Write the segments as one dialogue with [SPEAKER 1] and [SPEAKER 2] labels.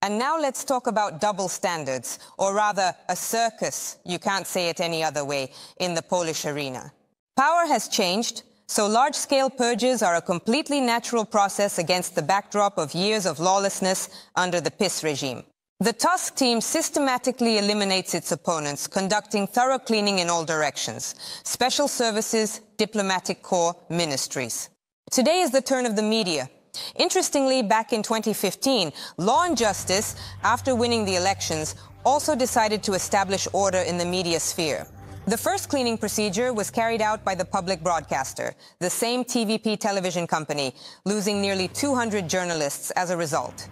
[SPEAKER 1] And now let's talk about double standards, or rather a circus, you can't say it any other way, in the Polish arena. Power has changed, so large-scale purges are a completely natural process against the backdrop of years of lawlessness under the PiS regime. The Tusk team systematically eliminates its opponents, conducting thorough cleaning in all directions: special services, diplomatic corps, ministries. Today is the turn of the media. Interestingly, back in 2015, Law and Justice, after winning the elections, also decided to establish order in the media sphere. The first cleaning procedure was carried out by the public broadcaster, the same TVP television company, losing nearly 200 journalists as a result.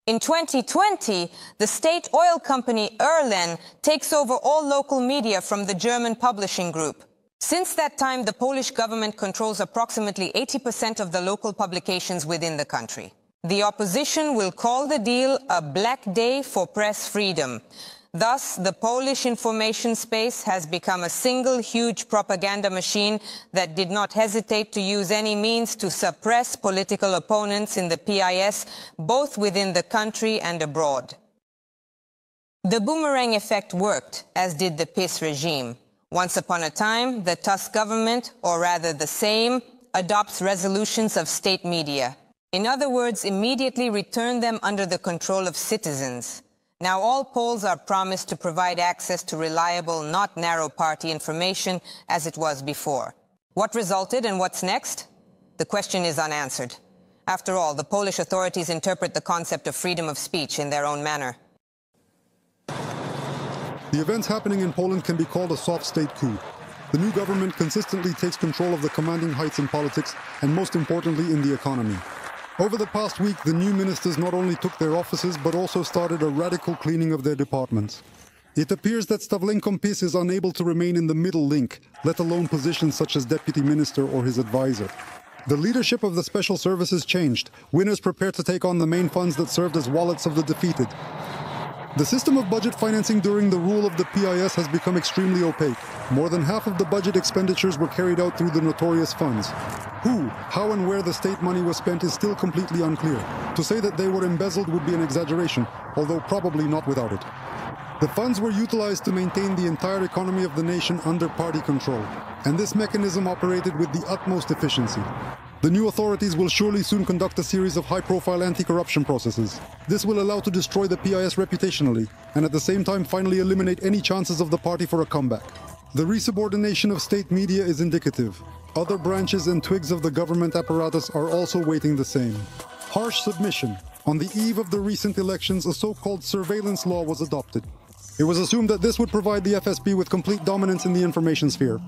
[SPEAKER 1] In 2020, the state oil company Orlen takes over all local media from the German publishing group. Since that time, the Polish government controls approximately 80% of the local publications within the country. The opposition will call the deal a black day for press freedom. Thus, the Polish information space has become a single huge propaganda machine that did not hesitate to use any means to suppress political opponents in the PIS, both within the country and abroad. The boomerang effect worked, as did the PiS regime. Once upon a time, the Tusk government, or rather the Sejm, adopts resolutions of state media. In other words, immediately return them under the control of citizens. Now all Poles are promised to provide access to reliable, not narrow party information as it was before. What resulted and what's next? The question is unanswered. After all, the Polish authorities interpret the concept of freedom of speech in their own manner.
[SPEAKER 2] The events happening in Poland can be called a soft state coup. The new government consistently takes control of the commanding heights in politics and, most importantly, in the economy. Over the past week, the new ministers not only took their offices, but also started a radical cleaning of their departments. It appears that Stawlenko PiS is unable to remain in the middle link, let alone positions such as deputy minister or his advisor. The leadership of the special services changed. Winners prepared to take on the main funds that served as wallets of the defeated. The system of budget financing during the rule of the PIS has become extremely opaque. More than half of the budget expenditures were carried out through the notorious funds. Who, how and where the state money was spent is still completely unclear. To say that they were embezzled would be an exaggeration, although probably not without it. The funds were utilized to maintain the entire economy of the nation under party control, and this mechanism operated with the utmost efficiency. The new authorities will surely soon conduct a series of high-profile anti-corruption processes. This will allow to destroy the PIS reputationally, and at the same time finally eliminate any chances of the party for a comeback. The resubordination of state media is indicative. Other branches and twigs of the government apparatus are also waiting the same. Harsh submission. On the eve of the recent elections, a so-called surveillance law was adopted. It was assumed that this would provide the FSB with complete dominance in the information sphere.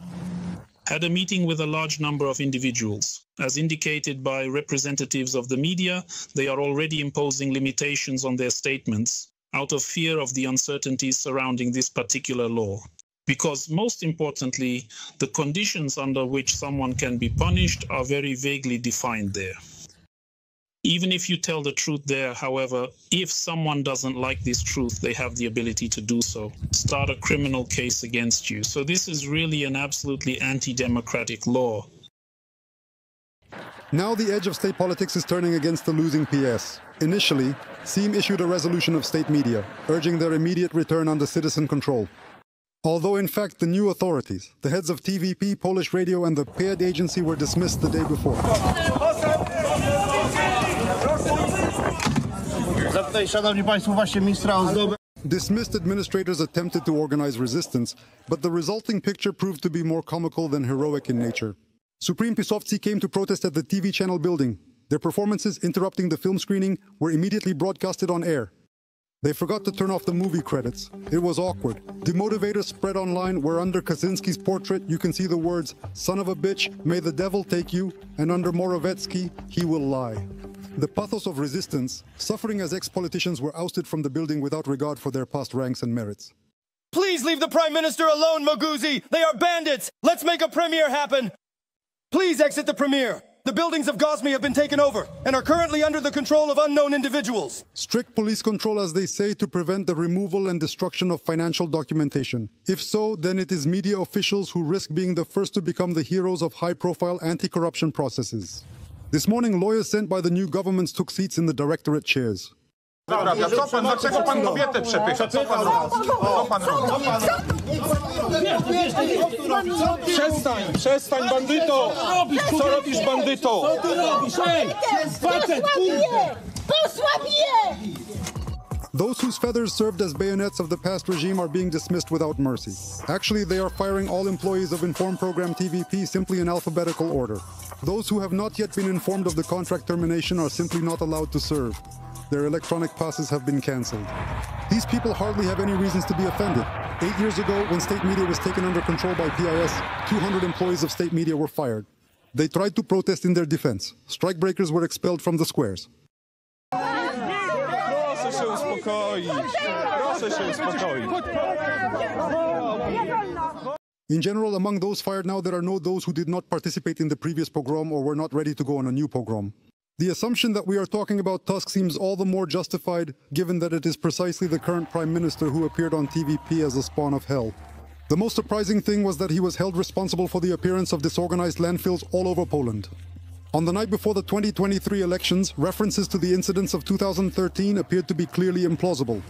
[SPEAKER 3] Had a meeting with a large number of individuals. As indicated by representatives of the media, they are already imposing limitations on their statements out of fear of the uncertainties surrounding this particular law. Because most importantly, the conditions under which someone can be punished are very vaguely defined there. Even if you tell the truth there, however, if someone doesn't like this truth, they have the ability to do so, start a criminal case against you. So this is really an absolutely anti-democratic law.
[SPEAKER 2] Now the edge of state politics is turning against the losing PS. Initially, Sejm issued a resolution of state media, urging their immediate return under citizen control. Although in fact the new authorities, the heads of TVP, Polish Radio and the PED agency were dismissed the day before. Dismissed administrators attempted to organize resistance, but the resulting picture proved to be more comical than heroic in nature. Supreme PiSowcy came to protest at the TV channel building. Their performances interrupting the film screening were immediately broadcasted on air. They forgot to turn off the movie credits. It was awkward. Demotivators spread online where under Kaczynski's portrait you can see the words, "Son of a bitch, may the devil take you," and under Morawiecki, "He will lie." The pathos of resistance, suffering as ex-politicians were ousted from the building without regard for their past ranks and merits.
[SPEAKER 4] Please leave the Prime Minister alone, Moguzi! They are bandits! Let's make a premiere happen! Please exit the premiere! The buildings of Gozmi have been taken over and are currently under the control of unknown individuals.
[SPEAKER 2] Strict police control, as they say, to prevent the removal and destruction of financial documentation. If so, then it is media officials who risk being the first to become the heroes of high-profile anti-corruption processes. This morning, lawyers sent by the new governments took seats in the directorate chairs.
[SPEAKER 5] Co pan, dlaczego pan kobietę przepycha? Co pan robi? Co pan robi? Przestań, bandyto! Co robisz, bandyto?
[SPEAKER 6] Co ty robisz? Facet, kurde! Posła bije!
[SPEAKER 2] Those whose feathers served as bayonets of the past regime are being dismissed without mercy. Actually, they are firing all employees of Inform Program TVP simply in alphabetical order. Those who have not yet been informed of the contract termination are simply not allowed to serve. Their electronic passes have been cancelled. These people hardly have any reasons to be offended. 8 years ago, when state media was taken under control by PIS, 200 employees of state media were fired. They tried to protest in their defense. Strikebreakers were expelled from the squares. In general, among those fired now, there are no those who did not participate in the previous pogrom or were not ready to go on a new pogrom. The assumption that we are talking about Tusk seems all the more justified, given that it is precisely the current Prime Minister who appeared on TVP as a spawn of hell. The most surprising thing was that he was held responsible for the appearance of disorganized landfills all over Poland. On the night before the 2023 elections, references to the incidents of 2013 appeared to be clearly implausible.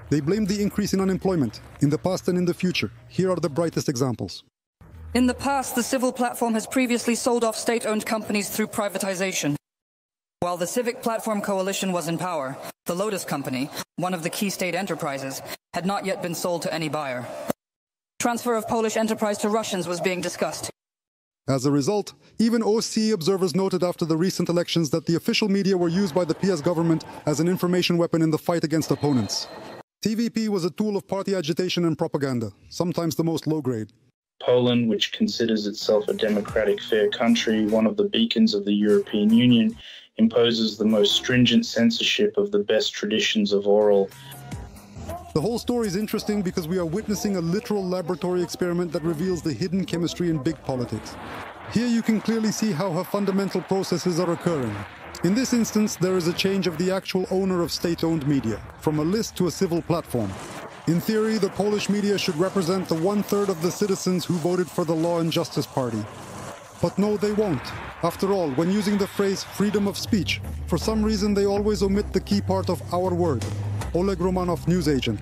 [SPEAKER 2] They blamed the increase in unemployment, in the past and in the future. Here are the brightest examples.
[SPEAKER 7] In the past, the civil platform has previously sold off state-owned companies through privatization. While the Civic Platform Coalition was in power, the Lotus Company, one of the key state enterprises, had not yet been sold to any buyer. Transfer of Polish enterprise to Russians was being discussed.
[SPEAKER 2] As a result, even OSCE observers noted after the recent elections that the official media were used by the PS government as an information weapon in the fight against opponents. TVP was a tool of party agitation and propaganda, sometimes the most low-grade.
[SPEAKER 8] Poland, which considers itself a democratic, fair country, one of the beacons of the European Union, imposes the most stringent censorship of the best traditions of oral.
[SPEAKER 2] The whole story is interesting because we are witnessing a literal laboratory experiment that reveals the hidden chemistry in big politics. Here you can clearly see how her fundamental processes are occurring. In this instance, there is a change of the actual owner of state-owned media, from a list to a civil platform. In theory, the Polish media should represent the 1/3 of the citizens who voted for the Law and Justice Party. But no, they won't. After all, when using the phrase freedom of speech, for some reason they always omit the key part of our word. Oleg Romanov, news agent.